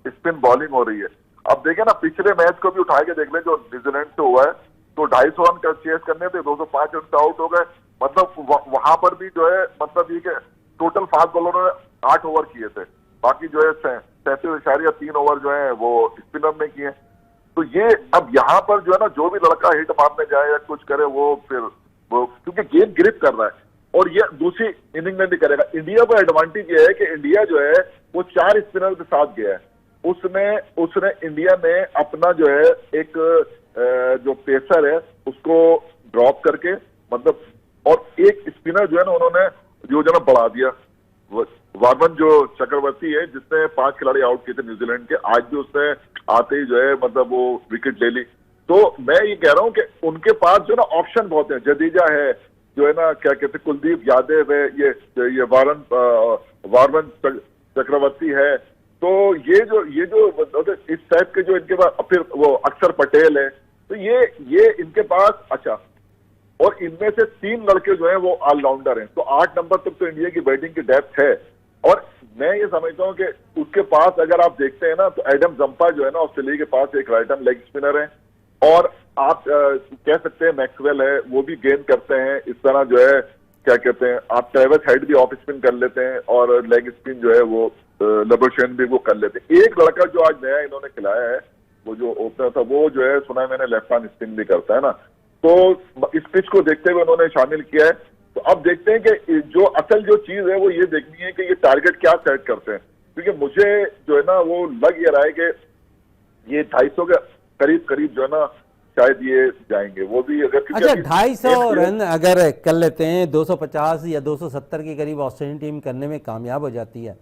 स्पिन बॉलिंग हो रही है, अब देखें ना, पिछले मैच को भी उठा के देख लें जो न्यूजीलैंड से हुआ है, तो 250 रन का चेस करने थे, 205 रन से आउट हो गए। मतलब वहां पर भी जो है, मतलब ये कि टोटल 5 बॉलरों ने 8 ओवर किए थे, बाकी जो है 37.3 ओवर जो है वो स्पिनर ने किए। तो ये अब यहाँ पर जो है ना, जो भी लड़का हिट मारने जाए या कुछ करे, वो फिर वो क्योंकि गेम ग्रिप कर रहा है, और ये दूसरी इनिंग में भी करेगा। इंडिया को एडवांटेज ये है कि इंडिया जो है वो 4 स्पिनर के साथ गया है, उसने इंडिया ने अपना जो है एक जो पेसर है उसको ड्रॉप करके, मतलब, और एक स्पिनर जो है ना उन्होंने जो है ना बढ़ा दिया। वार्मन जो चक्रवर्ती है, जिसने 5 खिलाड़ी आउट किए थे न्यूजीलैंड के, आज भी उसने आते ही जो है मतलब वो विकेट ले ली। तो मैं ये कह रहा हूं कि उनके पास जो ना ऑप्शन बहुत है, जडेजा है, जो है ना क्या कहते हैं, कुलदीप यादव है, ये वार्मन चक्रवर्ती है। तो ये जो इस टाइप के जो इनके पास, फिर वो अक्षर पटेल है, तो ये इनके पास अच्छा, और इनमें से 3 लड़के जो हैं वो ऑलराउंडर हैं। तो 8 नंबर तक तो इंडिया की बैटिंग की डेप्थ है, और मैं ये समझता हूं कि उसके पास अगर आप देखते हैं ना, तो एडम जंपा जो है ना ऑस्ट्रेलिया के पास एक राइट आर्म लेग स्पिनर है, और आप कह सकते हैं मैक्सवेल है, वो भी गेंद करते हैं। इस तरह जो है क्या कहते हैं, आप ट्रेविस हेड भी ऑफ स्पिन कर लेते हैं, और लेग स्पिन जो है वो लबोशेन भी वो कर लेते हैं। एक लड़का जो आज नया इन्होंने खिलाया है, वो जो ओपनर था, वो जो है सुना है मैंने लेफ्ट हैंड स्पिन भी करता है ना, तो इस पिच को देखते हुए उन्होंने शामिल किया है। तो अब देखते हैं कि जो असल जो चीज है वो ये देखनी है कि ये टारगेट क्या सेट करते हैं, क्योंकि मुझे जो है ना वो लग ये रहा है कि ये 250 के करीब जो है ना शायद ये जाएंगे, वो भी अगर अच्छा 250 रन अगर कर लेते हैं, 250 या 270 के करीब ऑस्ट्रेलियन टीम करने में कामयाब हो जाती है,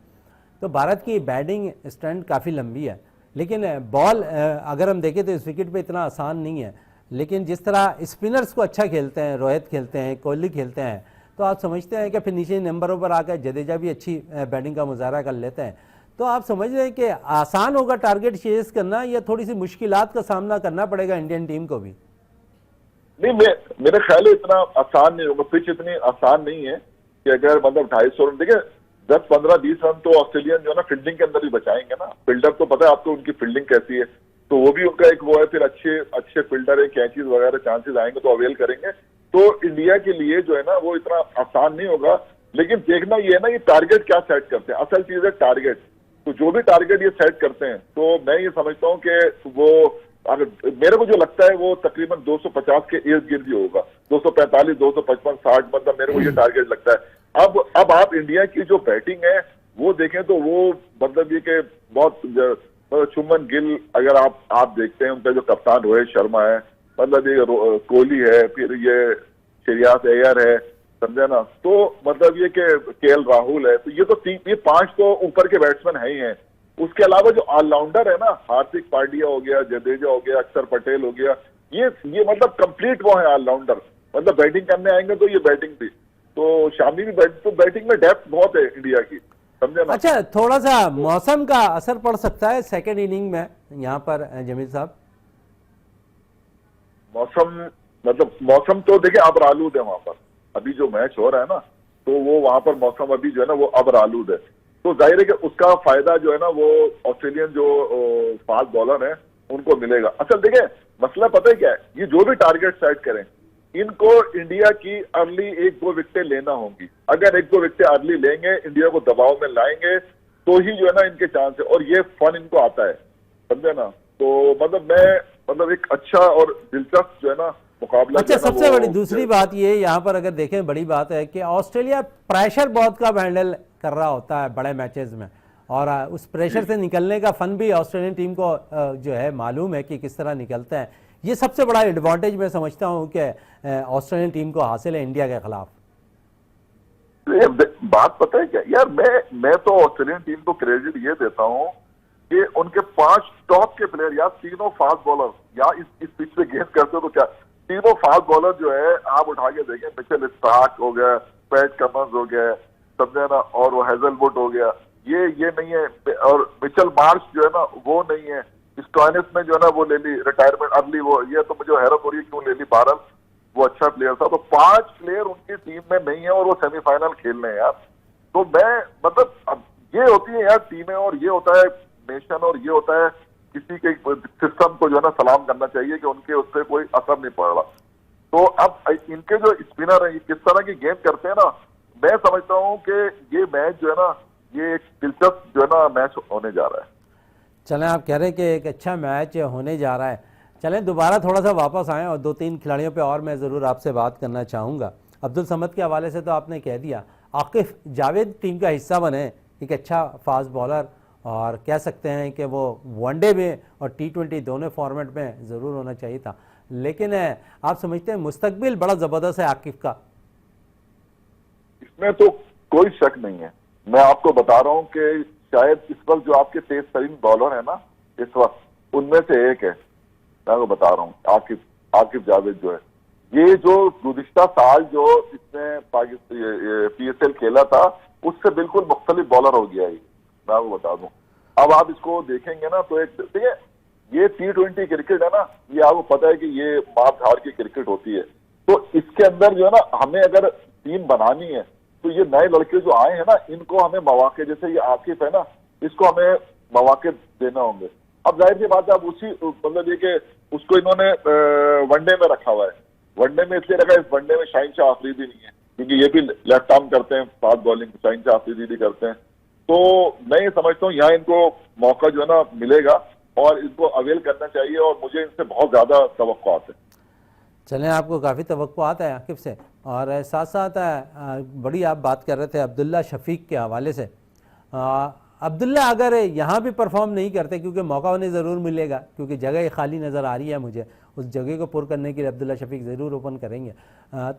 तो भारत की बैटिंग स्ट्रेंथ काफ़ी लंबी है। लेकिन बॉल अगर हम देखें तो इस विकेट पे इतना आसान नहीं है, लेकिन जिस तरह स्पिनर्स को अच्छा खेलते हैं, रोहित खेलते हैं, कोहली खेलते हैं, तो आप समझते हैं कि फिर नीचे नंबरों पर आकर जडेजा भी अच्छी बैटिंग का मुजाहरा कर लेते हैं। तो आप समझ रहे हैं कि आसान होगा टारगेट चेस करना, या थोड़ी सी मुश्किलात का सामना करना पड़ेगा इंडियन टीम को भी? नहीं, मेरे ख्याल है इतना आसान नहीं होगा, पिच इतनी आसान नहीं है कि अगर मतलब 250 रन, देखिए 10, 15, 20 रन तो ऑस्ट्रेलियन जो है ना फील्डिंग के अंदर ही बचाएंगे ना। फील्डर तो पता है आपको उनकी फील्डिंग कैसी है, तो वो भी उनका एक वो है, फिर अच्छे फील्डर है, कैचेज वगैरह चांसेस आएंगे तो अवेल करेंगे। तो इंडिया के लिए जो है ना वो इतना आसान नहीं होगा, लेकिन देखना ये है ना, ये टारगेट क्या सेट करते हैं, असल चीज है टारगेट। तो जो भी टारगेट ये सेट करते हैं, तो मैं ये समझता हूँ कि वो, अगर मेरे को जो लगता है वो तकरीबन 250 के इर्द गिर्द ही होगा, 245, 255, 60, मतलब मेरे को ये टारगेट लगता है। अब आप इंडिया की जो बैटिंग है वो देखें तो वो मतलब ये कि बहुत, शुभमन गिल अगर आप देखते हैं, उनका जो कप्तान रोहित शर्मा है, मतलब ये कोहली है, फिर ये श्रेयस अय्यर है, समझे ना, तो मतलब ये कि केएल राहुल है, तो ये 5 तो ऊपर के बैट्समैन है ही हैं। उसके अलावा जो ऑलराउंडर है ना, हार्दिक पांड्या हो गया, जडेजा हो गया, अक्षर पटेल हो गया, ये मतलब कंप्लीट वो है ऑलराउंडर, मतलब बैटिंग करने आएंगे तो ये बैटिंग भी, तो शामी भी तो बैटिंग में डेप्थ बहुत है इंडिया की, समझे ना। अच्छा, थोड़ा सा मौसम का असर पड़ सकता है सेकेंड इनिंग में यहाँ पर जमील साहब? मौसम तो देखिए अब आलूद है वहां पर, अभी जो मैच हो रहा है ना, तो वो वहां पर मौसम अभी जो है ना वो अब आलूद है, तो जाहिर है कि उसका फायदा जो है ना वो ऑस्ट्रेलियन जो फास्ट बॉलर है उनको मिलेगा। असल देखिए मसला पता है क्या है, ये जो भी टारगेट सेट करें, इनको इंडिया की अर्ली 1-2 विकेटें लेना होंगी। अगर 1-2 विकेटें अर्ली लेंगे, इंडिया को दबाव में लाएंगे, तो ही जो है ना इनके चांस है, और ये फन इनको आता है, समझे ना। तो मतलब एक अच्छा और दिलचस्प जो है ना मुकाबला। अच्छा, सबसे बड़ी दूसरी बात ये यहाँ पर अगर देखें, बड़ी बात है कि ऑस्ट्रेलिया प्रेशर बहुत का हैंडल कर रहा होता है बड़े मैचेस में, और उस प्रेशर से निकलने का फन भी ऑस्ट्रेलियन टीम को जो है मालूम है कि किस तरह निकलते हैं। ये सबसे बड़ा एडवांटेज मैं समझता हूँ कि ऑस्ट्रेलियन टीम को हासिल है इंडिया के खिलाफ। बात पता है क्या यार, मैं तो ऑस्ट्रेलियन टीम को क्रेडिट ये देता हूँ कि उनके 5 टॉप के प्लेयर, या तीनों फास्ट बॉलर, या इस पिच पे गेंद करते हो तो क्या, तीनों फास्ट बॉलर जो है आप उठा के देखें, मिचेल स्टार्क हो गया, पैट कमिंस हो गया, समझे ना, और वो हेजलवुड हो गया, ये नहीं है, और मिचेल मार्श जो है ना वो नहीं है, स्टॉइनिस में जो है ना वो ले ली रिटायरमेंट अर्ली, वो ये तो मुझे हैरत हो रही है क्यों ले ली बहरहाल। वो अच्छा प्लेयर था। तो 5 प्लेयर उनकी टीम में नहीं है और वो सेमीफाइनल खेल रहे हैं यार। तो मैं मतलब अब ये होती है यार टीमें, और ये होता है नेशन, और ये होता है किसी के सिस्टम को जो है ना सलाम करना चाहिए कि उनके उससे कोई असर नहीं पड़ रहा। तो अब इनके जो स्पिनर है किस तरह की गेंद करते हैं ना, मैं समझता हूं कि ये मैच जो है ना, ये एक दिलचस्प जो है ना मैच होने जा रहा है। चलें, आप कह रहे हैं कि एक अच्छा मैच होने जा रहा है। चलें दोबारा थोड़ा सा वापस आएँ और 2-3 खिलाड़ियों पे और मैं ज़रूर आपसे बात करना चाहूँगा। अब्दुल समद के हवाले से तो आपने कह दिया, आकिफ जावेद टीम का हिस्सा बने, एक अच्छा फास्ट बॉलर, और कह सकते हैं कि वो वनडे में और T20 दोनों फॉर्मेट में ज़रूर होना चाहिए था। लेकिन आप समझते हैं मुस्तकबिल बड़ा ज़बरदस्त है आकिफ का? इसमें तो कोई शक नहीं है। मैं आपको बता रहा हूं कि शायद इस वक्त जो आपके तेज तरीन बॉलर है ना इस वक्त, उनमें से एक है। मैं आपको बता रहा हूँ आकिफ जावेद जो है, ये जो गुज़िश्ता साल जो इसने PSL खेला था उससे बिल्कुल मुख्तलिफ बॉलर हो गया है। मैं आपको बता दूं, अब आप इसको देखेंगे ना तो एक देखिए, ये T20 क्रिकेट है ना, ये आपको पता है कि ये मार धाड़ की क्रिकेट होती है। तो इसके अंदर जो है ना, हमें अगर टीम बनानी है तो ये नए लड़के जो आए हैं ना, इनको हमें मौके, जैसे ये आकिफ है ना, इसको हमें मौके देना होंगे। अब जाहिर सी बात है, अब उसी मतलब ये कि उसको इन्होंने वनडे में रखा हुआ है। वनडे में इसलिए रखा है, इस वनडे में शाहीन शाह अफरीदी नहीं है क्योंकि ये भी लेफ्ट आर्म करते हैं, फास्ट बॉलिंग शाहीन शाह अफरीदी भी करते हैं। तो मैं ये समझता हूँ यहाँ इनको मौका जो है ना मिलेगा और इनको अवेल करना चाहिए, और मुझे इनसे बहुत ज्यादा तवक्कुआत है। चलें, आपको काफ़ी तवक्कुआत है आकिफ से, और साथ साथ बड़ी आप बात कर रहे थे अब्दुल्ला शफीक के हवाले से। अब्दुल्ला अगर यहाँ भी परफॉर्म नहीं करते, क्योंकि मौका उन्हें ज़रूर मिलेगा, क्योंकि जगह खाली नज़र आ रही है मुझे, उस जगह को पुर करने के लिए अब्दुल्ला शफीक ज़रूर ओपन करेंगे।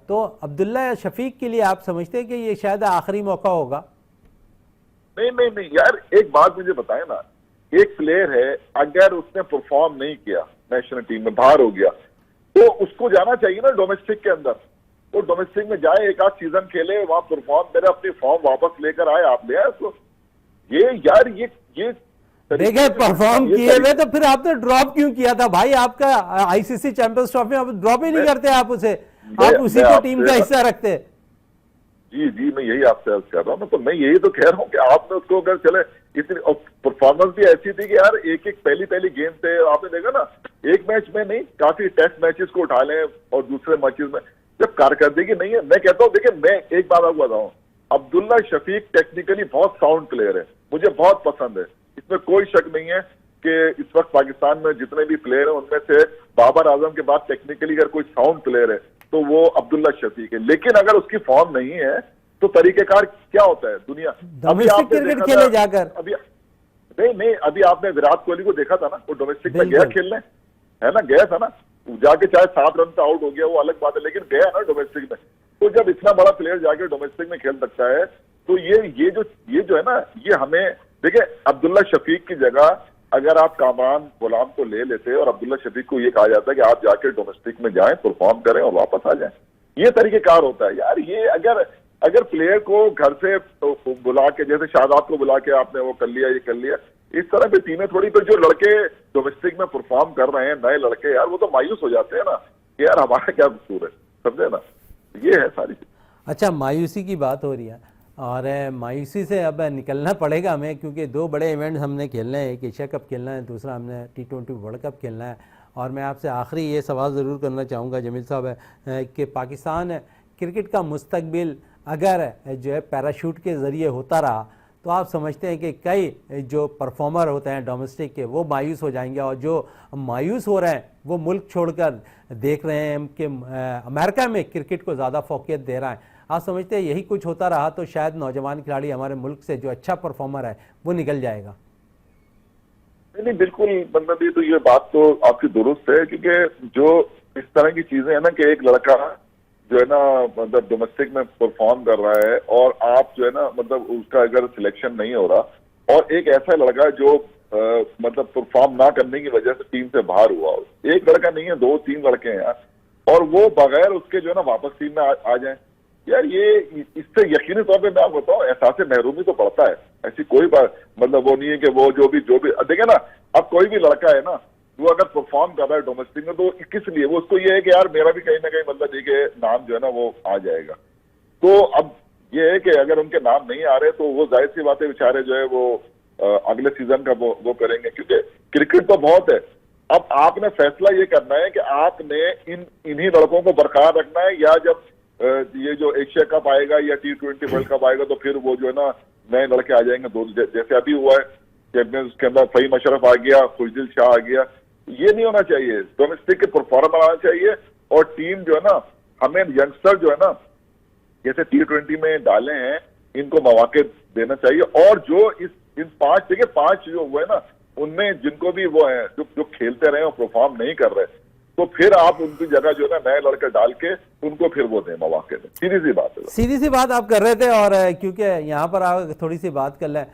तो अब्दुल्ला शफीक के लिए आप समझते हैं कि ये शायद आखिरी मौका होगा? नहीं यार, एक बात मुझे बताएं ना, एक प्लेयर है अगर उसने परफॉर्म नहीं किया, नेशनल टीम में बाहर हो गया, तो उसको जाना चाहिए ना डोमेस्टिक के अंदर। तो डोमेस्टिक में जाए, एक आध सीजन खेले, वहां परफॉर्म करे, अपनी फॉर्म वापस लेकर आए, आप ले आए उसको। ये यार ये देखे परफॉर्म किए हुए, तो फिर आपने ड्रॉप क्यों किया था भाई? आपका ICC चैंपियंस ट्रॉफी आप ड्रॉप ही नहीं करते, आप उसे, आप उसी को टीम का हिस्सा रखते। जी मैं यही आपसे अर्ज कर रहा हूँ। तो मैं यही तो कह रहा हूँ कि आपने उसको अगर चले, इतनी परफॉर्मस भी ऐसी थी कि यार एक पहली गेम थे, आपने देखा ना, एक मैच में नहीं, काफी टेस्ट मैचेस को उठा लें और दूसरे मैचेस में जब कारकर्दगी नहीं है। मैं कहता हूँ, देखिए मैं एक बात आपको बताऊँ, अब्दुल्ला शफीक टेक्निकली बहुत साउंड प्लेयर है, मुझे बहुत पसंद है, इसमें कोई शक नहीं है कि इस वक्त पाकिस्तान में जितने भी प्लेयर हैं उनमें से बाबर आजम के बाद टेक्निकली अगर कोई साउंड प्लेयर है तो वो अब्दुल्ला शफीक है। लेकिन अगर उसकी फॉर्म नहीं है तो तरीकेकार क्या होता है दुनिया, डोमेस्टिक क्रिकेट खेले जाकर, अभी नहीं अभी आपने विराट कोहली को देखा था ना, वो डोमेस्टिक में गया खेलने, है ना, गया था ना, जाके चाहे 7 रन से आउट हो गया वो अलग बात है, लेकिन गया ना डोमेस्टिक में। तो जब इतना बड़ा प्लेयर जाके डोमेस्टिक में खेल सकता है तो ये जो है ना, ये हमें देखिए, अब्दुल्ला शफीक की जगह अगर आप कामरान गुलाम को ले लेते और अब्दुल्ला शफीक को ये कहा जाता है कि आप जाके डोमेस्टिक में जाएं, परफॉर्म करें और वापस आ जाएं, ये तरीकेकार होता है यार। ये अगर प्लेयर को घर से बुला के, जैसे शादाब को बुला के आपने वो कर लिया, ये कर लिया, इस तरह की टीमें थोड़ी, तो जो लड़के डोमेस्टिक में परफॉर्म कर रहे हैं, नए लड़के, यार वो तो मायूस हो जाते हैं ना कि यार हमारा क्या कसूर है, समझे ना, ये है सारी चीज। अच्छा, मायूसी की बात हो रही है, और मायूसी से अब निकलना पड़ेगा हमें, क्योंकि 2 बड़े इवेंट हमने खेलने हैं, एक एशिया कप खेलना है, दूसरा हमने T20 वर्ल्ड कप खेलना है। और मैं आपसे आखिरी ये सवाल ज़रूर करना चाहूँगा जमील साहब, कि पाकिस्तान क्रिकेट का मुस्तकबिल अगर जो है पैराशूट के ज़रिए होता रहा, तो आप समझते हैं कि कई जो परफॉर्मर होते हैं डोमेस्टिक के, वो मायूस हो जाएंगे, और जो मायूस हो रहे हैं वो मुल्क छोड़कर देख रहे हैं कि अमेरिका में क्रिकेट को ज़्यादा फोकियत दे रहा है। आप समझते हैं यही कुछ होता रहा तो शायद नौजवान खिलाड़ी हमारे मुल्क से जो अच्छा परफॉर्मर है वो निकल जाएगा? नहीं बिल्कुल, मतलब ये बात तो आपकी दुरुस्त है, क्योंकि जो इस तरह की चीजें है ना कि एक लड़का जो है ना मतलब डोमेस्टिक में परफॉर्म कर रहा है और आप जो है ना मतलब उसका अगर सिलेक्शन नहीं हो रहा, और एक ऐसा लड़का जो मतलब परफॉर्म ना करने की वजह से टीम से बाहर हुआ, एक लड़का नहीं है, 2-3 लड़के हैं यार, और वो बगैर उसके जो है ना वापस टीम में आ जाए, यार ये इससे यकीनी तौर पे मैं आपको बताऊं, एहसास महरूमी तो पड़ता है। ऐसी कोई बात मतलब वो नहीं है कि वो जो भी देखे ना, अब कोई भी लड़का है ना, वो अगर परफॉर्म कर रहा है डोमेस्टिक में तो किस लिए, वो उसको ये है कि यार मेरा भी कहीं ना कहीं मतलब ये नाम जो है ना वो आ जाएगा। तो अब ये है कि अगर उनके नाम नहीं आ रहे तो वो जाहिर सी बात है बेचारे जो है वो अगले सीजन का वो करेंगे, क्योंकि क्रिकेट तो बहुत है। अब आपने फैसला ये करना है कि आपने इन्हीं लड़कों को बरकरार रखना है, या जब ये जो एशिया कप आएगा या T20 वर्ल्ड कप आएगा तो फिर वो जो है ना नए लड़के आ जाएंगे दो, जैसे अभी हुआ है चैंपियंस के अंदर फहीम अशरफ आ गया, खुशदिल शाह आ गया। ये नहीं होना चाहिए, डोमेस्टिक के परफॉर्मर आना चाहिए और टीम जो है ना, हमें यंगस्टर जो है ना जैसे T20 में डाले हैं इनको मौके देना चाहिए। और जो इन 5 देखिए 5 जो हुए ना उनमें जिनको भी वो है जो खेलते रहे और परफॉर्म नहीं कर रहे, तो फिर आप उनकी जगह जो है ना नए लड़के डाल के उनको फिर वो दें मौके दें। सीधी सी बात है, सीधी सी बात आप कर रहे थे। और क्योंकि यहाँ पर आप थोड़ी सी बात कर लें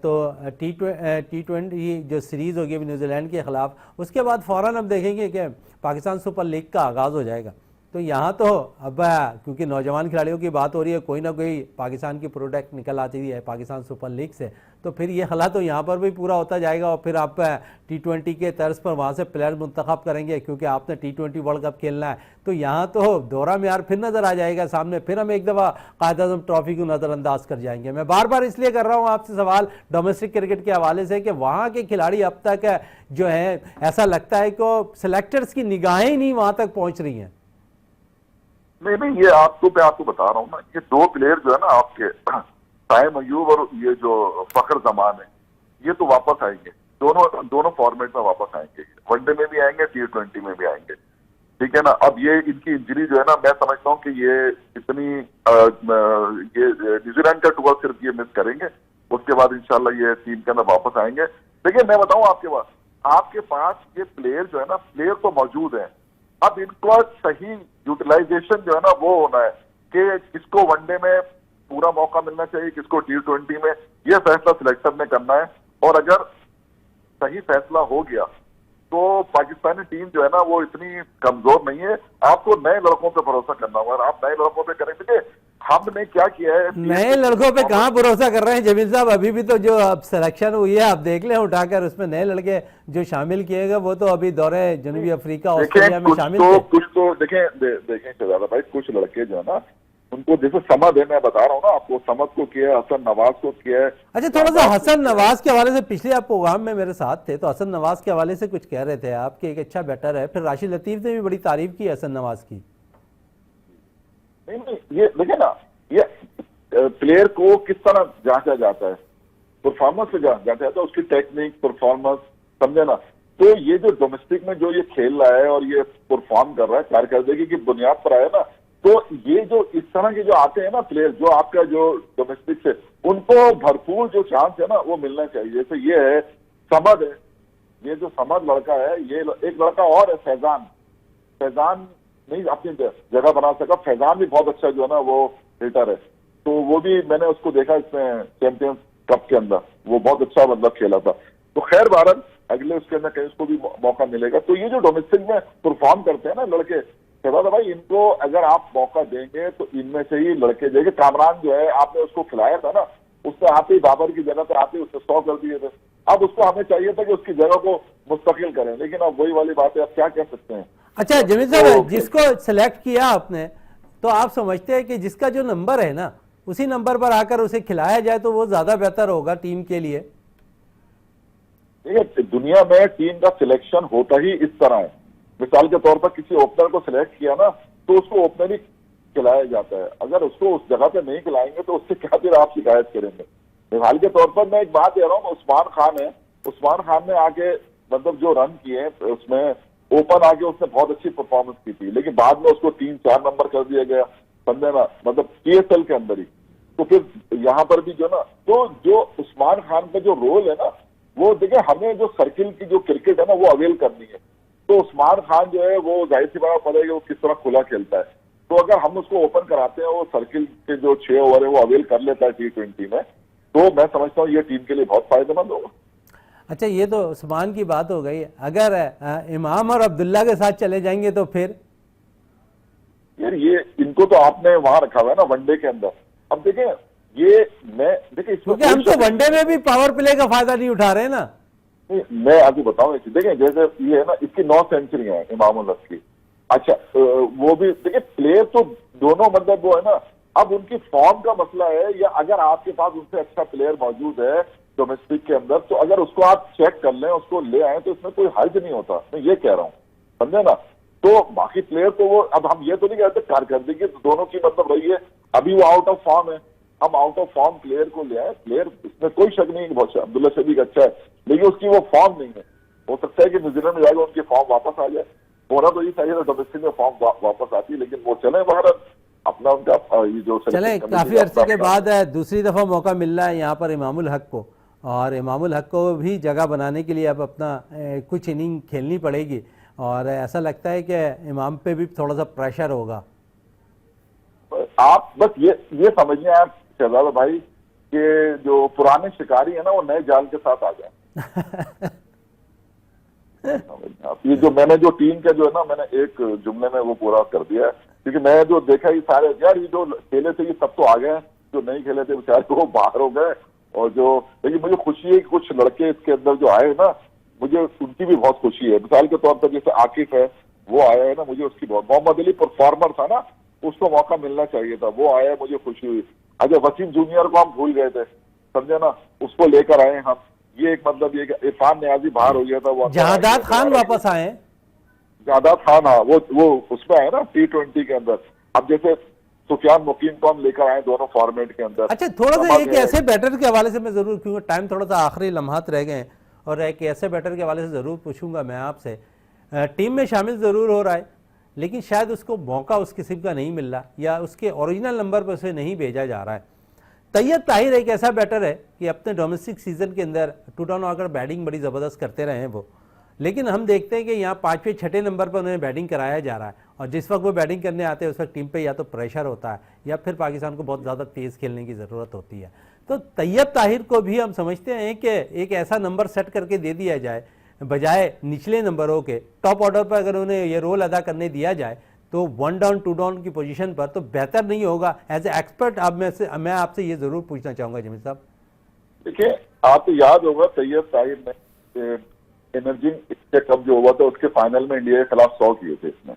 तो T20 जो सीरीज़ होगी न्यूजीलैंड के खिलाफ, उसके बाद फ़ौरन अब देखेंगे कि पाकिस्तान सुपर लीग का आगाज़ हो जाएगा। तो यहाँ तो अब क्योंकि नौजवान खिलाड़ियों की बात हो रही है, कोई ना कोई पाकिस्तान की प्रोडक्ट निकल आती है पाकिस्तान सुपर लीग से, तो फिर ये हला तो यहाँ पर भी पूरा होता जाएगा। और फिर आप T20 के तर्ज पर वहाँ से प्लेयर मुंतखब करेंगे, क्योंकि आपने T20 वर्ल्ड कप खेलना है। तो यहाँ तो दोहरा म्यार फिर नज़र आ जाएगा सामने, फिर हम एक दफ़ा कायद-ए-आज़म ट्रॉफी को नज़रअंदाज कर जाएंगे। मैं बार बार इसलिए कर रहा हूँ आपसे सवाल डोमेस्टिक क्रिकेट के हवाले से कि वहाँ के खिलाड़ी अब तक जो है ऐसा लगता है कि सेलेक्टर्स की निगाहें ही नहीं वहाँ तक पहुँच रही हैं। नहीं, ये मैं आपको बता रहा हूँ ना, ये 2 प्लेयर जो है ना आपके ताइम अयूब और ये जो फखर जमान है, ये तो वापस आएंगे, दोनों फॉर्मेट में वापस आएंगे, वनडे में भी आएंगे, T20 में भी आएंगे, ठीक है ना। अब ये इनकी इंजरी जो है ना, मैं समझता हूँ कि ये इतनी ये न्यूजीलैंड का टूर सिर्फ ये मिस करेंगे, उसके बाद इंशाल्लाह ये टीम के अंदर वापस आएंगे। देखिए मैं बताऊं आपके पास ये प्लेयर जो है ना, प्लेयर तो मौजूद है, अब इनको सही यूटिलाइजेशन जो है ना वो होना है कि किसको वनडे में पूरा मौका मिलना चाहिए, किसको T20 में, ये फैसला सिलेक्टर ने करना है। और अगर सही फैसला हो गया तो पाकिस्तानी टीम जो है ना वो इतनी कमजोर नहीं है। आपको नए लड़कों पे भरोसा करना होगा, आप नए लड़कों पे करेंगे। हमने क्या किया है, नए लड़कों पे कहाँ भरोसा कर रहे हैं जमील साहब, अभी भी तो जो अब सिलेक्शन हुई है आप देख लें उठाकर, उसमें नए लड़के जो शामिल किए गए वो तो अभी दौरे जनूबी अफ्रीका ऑस्ट्रेलिया में शामिल थे। कुछ तो देखें शहजादा भाई, कुछ लड़के जो है ना उनको जैसे समद है, मैं बता रहा हूँ ना आपको, समद को किया है, हसन नवाज को किया है। अच्छा, थोड़ा सा हसन नवाज के हवाले से, पिछले आप प्रोग्राम में मेरे साथ थे तो हसन नवाज के हवाले से कुछ कह रहे थे आपके, एक अच्छा बैटर है, फिर राशिद लतीफ ने भी बड़ी तारीफ की हसन नवाज की। नहीं, ये देखिए ना, ये प्लेयर को किस तरह जांचा जाता है, परफॉर्मेंस से जांचा जाता है, उसकी टेक्निक, परफॉर्मेंस, समझे ना। तो ये जो डोमेस्टिक में जो ये खेल रहा है और ये परफॉर्म कर रहा है कारकर्दगी की बुनियाद पर आया ना, तो ये जो इस तरह के जो आते हैं ना प्लेयर, जो आपका जो डोमेस्टिक से, उनको भरपूर जो चांस है ना वो मिलना चाहिए। जैसे ये है समद है, ये जो समद लड़का है, ये एक लड़का और है फैजान नहीं अपनी जगह बना सका, फैजान भी बहुत अच्छा जो है ना वो हिटर है, तो वो भी मैंने उसको देखा इसमें चैंपियंस कप के अंदर, वो बहुत अच्छा मतलब खेला था। तो खैर भारत अगले उसके अंदर कहीं उसको भी मौका मिलेगा। तो ये जो डोमेस्टिक में परफॉर्म करते हैं ना लड़के, शहबाज भाई, इनको अगर आप मौका देंगे तो इनमें से ही लड़के देंगे। कामरान जो है आपने उसको खिलाया था ना, उससे आते ही बाबर की जगह पे आते ही उसने 100 कर दिए थे। अब उसको हमें चाहिए था कि उसकी जगह को मुस्तकिल करें, लेकिन अब वही वाली बात है, अब क्या कह सकते हैं। अच्छा जमील साहब, जिसको सिलेक्ट किया आपने, तो आप समझते हैं कि जिसका जो नंबर है ना उसी नंबर पर आकर उसे खिलाया जाए तो वो ज्यादा बेहतर होगा टीम के लिए? देखिए दुनिया में टीम का सिलेक्शन होता ही इस तरह है। मिसाल के तौर पर किसी ओपनर को सिलेक्ट किया ना तो उसको ओपनर ही खिलाया जाता है, अगर उसको उस जगह पे नहीं खिलाएंगे तो उससे क्या फिर आप शिकायत करेंगे। मिसाल के तौर पर मैं एक बात कह रहा हूँ, उस्मान खान है, उस्मान खान ने आके मतलब जो रन किए उसमें ओपन आके उसने बहुत अच्छी परफॉर्मेंस की थी, लेकिन बाद में उसको 3-4 नंबर कर दिया गया, समझे ना, मतलब PSL के अंदर ही। तो फिर यहाँ पर भी जो ना, तो जो उस्मान खान का जो रोल है ना, वो देखिए हमें जो सर्किल की जो क्रिकेट है ना वो अवेल करनी है। तो उस्मान खान जो है वो जाहिर सी बात पता है कि वो किस तरह खुला खेलता है, तो अगर हम उसको ओपन कराते हैं, वो सर्किल के जो 6 ओवर है वो अवेल कर लेता है T20 में, तो मैं समझता हूँ ये टीम के लिए बहुत फायदेमंद होगा। अच्छा, ये तो उस्मान की बात हो गई, अगर इमाम और अब्दुल्ला के साथ चले जाएंगे तो फिर यार ये इनको तो आपने वहां रखा हुआ है ना वनडे के अंदर। अब देखिए ये मैं देखिए क्योंकि हम तो वनडे में भी पावर प्ले का फायदा नहीं उठा रहे ना। नहीं, मैं आपको बताऊं एक चीज, देखें जैसे ये है ना, इसकी 9 सेंचुरी है इमाम उल हक की। अच्छा वो भी देखिए, प्लेयर तो दोनों मतलब वो है ना, अब उनकी फॉर्म का मसला है, या अगर आपके पास उनसे अच्छा प्लेयर मौजूद है डोमेस्टिक के अंदर, तो अगर उसको आप चेक कर लें, उसको ले आए, तो इसमें कोई हर्ज नहीं होता, मैं ये कह रहा हूँ, समझे ना। तो बाकी प्लेयर तो वो, अब हम ये तो नहीं कहते कारकर्दगी तो दोनों की मतलब रही है, अभी वो आउट ऑफ फॉर्म है, हम आउट ऑफ फॉर्म प्लेयर को ले आए, प्लेयर इसमें कोई शक नहीं है, बहुत अब्दुल्ला शफीक अच्छा है, लेकिन उसकी वो फॉर्म नहीं है। हो सकता है कि न्यूजीलैंड में जाएगा उनकी फॉर्म वापस आ जाए, होना तो ये चाहिए डोमेस्टिक में फॉर्म वापस आती है, लेकिन वो चले बाहर अपना उनका ये जो चले काफ़ी अरसे के बाद दूसरी दफ़ा मौका मिल रहा है यहाँ पर इमामुल हक को, और इमामुल हक को भी जगह बनाने के लिए अब अपना कुछ इनिंग खेलनी पड़ेगी, और ऐसा लगता है कि इमाम पे भी थोड़ा सा प्रेशर होगा। आप बस ये समझिए आप शहजादा भाई कि जो पुराने शिकारी है ना, वो नए जाल के साथ आ जाए। आप ये जो मैंने जो टीम का जो है ना, मैंने एक जुमले में वो पूरा कर दिया है, क्योंकि मैं जो देखा ये सारे यार, ये जो खेले थे ये सब तो आ गए, जो नहीं खेले थे बेचारे वो बाहर हो गए, और जो, लेकिन मुझे खुशी है कि कुछ लड़के इसके अंदर जो आए ना, मुझे उनकी भी बहुत खुशी है। मिसाल के तौर पर जैसे आकिफ है, वो आया है ना, मुझे उसकी बहुत, मोहम्मद अली परफॉर्मर था ना, उसको मौका मिलना चाहिए था, वो आया, मुझे खुशी हुई। अच्छा वसीम जूनियर को हम भूल गए थे, समझे ना, उसको लेकर आए हम, ये एक मतलब ये इरफान नियाजी बाहर हो गया था, वो जहादात खान वापस आए, जहादात खान, हाँ वो उसमें आए ना T20 के अंदर। अब जैसे सुफियान मुकीम को हम लेकर आए दोनों फॉर्मेट के अंदर। अच्छा थोड़ा सा एक ऐसे बैटर के हवाले से मैं ज़रूर, क्योंकि टाइम थोड़ा सा आखिरी लम्हात रह गए हैं, और एक ऐसे बैटर के हवाले से ज़रूर पूछूंगा मैं आपसे। टीम में शामिल ज़रूर हो रहा है, लेकिन शायद उसको मौका उस किस्म का नहीं मिल रहा, या उसके ओरिजिनल नंबर पर उसे नहीं भेजा जा रहा है। तैयब ताहिर एक ऐसा बैटर है कि अपने डोमेस्टिक सीज़न के अंदर टू डाउन आकर बैटिंग बड़ी ज़बरदस्त करते रहे हैं वो, लेकिन हम देखते हैं कि यहाँ 5वें 6ठे नंबर पर उन्हें बैटिंग कराया जा रहा है, और जिस वक्त वो बैटिंग करने आते हैं उस वक्त टीम पे या तो प्रेशर होता है, या फिर पाकिस्तान को बहुत ज़्यादा तेज़ खेलने की ज़रूरत होती है। तो तैयब ताहिर को भी हम समझते हैं कि एक ऐसा नंबर सेट करके दे दिया जाए, बजाय निचले नंबरों के, टॉप ऑर्डर पर अगर उन्हें ये रोल अदा करने दिया जाए, तो 1 डाउन 2 डाउन की पोजीशन पर तो बेहतर नहीं होगा? एज ए एक्सपर्ट अब मैं आपसे ये ज़रूर पूछना चाहूँगा जमील साहब। देखिए आपको याद होगा तैयब ताहिर ने एनर्जी इससे कब जो हुआ था, उसके फाइनल में इंडिया के खिलाफ 100 किए थे इसने,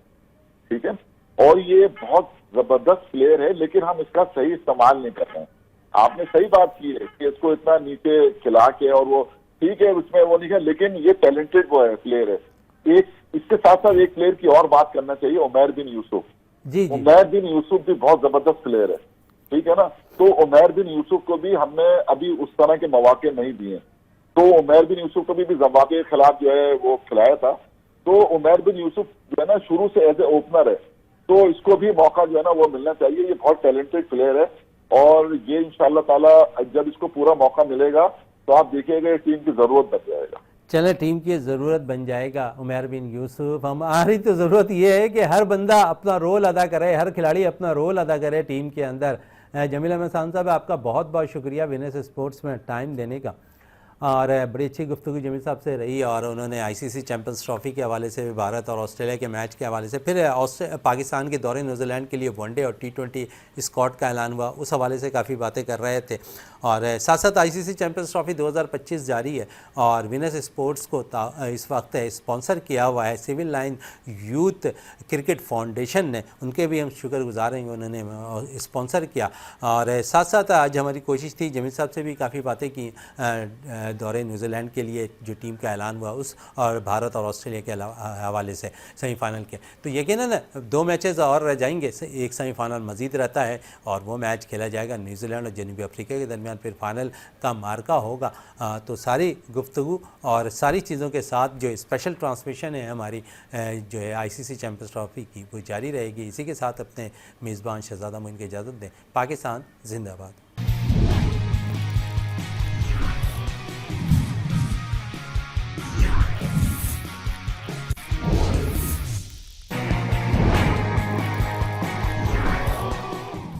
ठीक है, और ये बहुत जबरदस्त प्लेयर है, लेकिन हम इसका सही इस्तेमाल नहीं कर रहे हैं। आपने सही बात की है कि इसको इतना नीचे खिला के, और वो ठीक है उसमें वो नहीं है, लेकिन ये टैलेंटेड वो है, प्लेयर है। एक इसके साथ साथ एक प्लेयर की और बात करना चाहिए, उमैर बिन यूसुफ। जी उमैर बिन यूसुफ भी बहुत जबरदस्त प्लेयर है, ठीक है ना। तो उमैर बिन यूसुफ को भी हमने अभी उस तरह के मौके नहीं दिए, तो उमैर बिन यूसुफ को भी जिम्बाब्वे के खिलाफ जो है वो खिलाया था। तो उमैर बिन यूसुफ जो है ना शुरू से एज ए ओपनर है, तो इसको भी मौका जो है ना वो मिलना चाहिए। ये बहुत टैलेंटेड प्लेयर है, और ये इंशाअल्लाह ताला जब इसको पूरा मौका मिलेगा तो आप देखिएगा टीम की जरूरत बन जाएगा। चले टीम की ज़रूरत बन जाएगा उमैर बिन यूसुफ। हमारी तो ज़रूरत ये है कि हर बंदा अपना रोल अदा करे, हर खिलाड़ी अपना रोल अदा करे टीम के अंदर। जमील अहमद खान साहब आपका बहुत बहुत शुक्रिया विनर्स स्पोर्ट्स में टाइम देने का, और बड़ी अच्छी गुफ्तगू जमील साहब से रही, और उन्होंने आईसीसी चैंपियंस ट्रॉफी के हवाले से, भारत और ऑस्ट्रेलिया के मैच के हवाले से, फिर पाकिस्तान के दौरे न्यूजीलैंड के लिए वनडे और T20 स्क्वाड का ऐलान हुआ, उस हवाले से काफ़ी बातें कर रहे थे। और साथ साथ आईसीसी चैंपियंस ट्रॉफी 2025 जारी है, और विनर्स स्पोर्ट्स को इस वक्त स्पॉन्सर किया हुआ है civil line youth cricket foundation ने, उनके भी हम शुक्रगुजार हैं, उन्होंने स्पॉन्सर किया। और साथ साथ आज हमारी कोशिश थी, जमील साहब से भी काफ़ी बातें की दौरे न्यूजीलैंड के लिए जो टीम का ऐलान हुआ उस, और भारत और ऑस्ट्रेलिया के हवाले से सेमीफाइनल के। तो यकीनन 2 मैचेस और रह जाएंगे, एक सेमीफाइनल मजीद रहता है, और वो मैच खेला जाएगा न्यूजीलैंड और जनूबी अफ्रीका के दरमियान, फिर फाइनल का मार्का होगा। तो सारी गुफ्तगू और सारी चीज़ों के साथ जो स्पेशल ट्रांसमिशन है हमारी जो है आईसीसी चैंपियंस ट्रॉफी की, वो जारी रहेगी। इसी के साथ अपने मेज़बान शहजादा मोइन को इजाज़त दें। पाकिस्तान जिंदाबाद।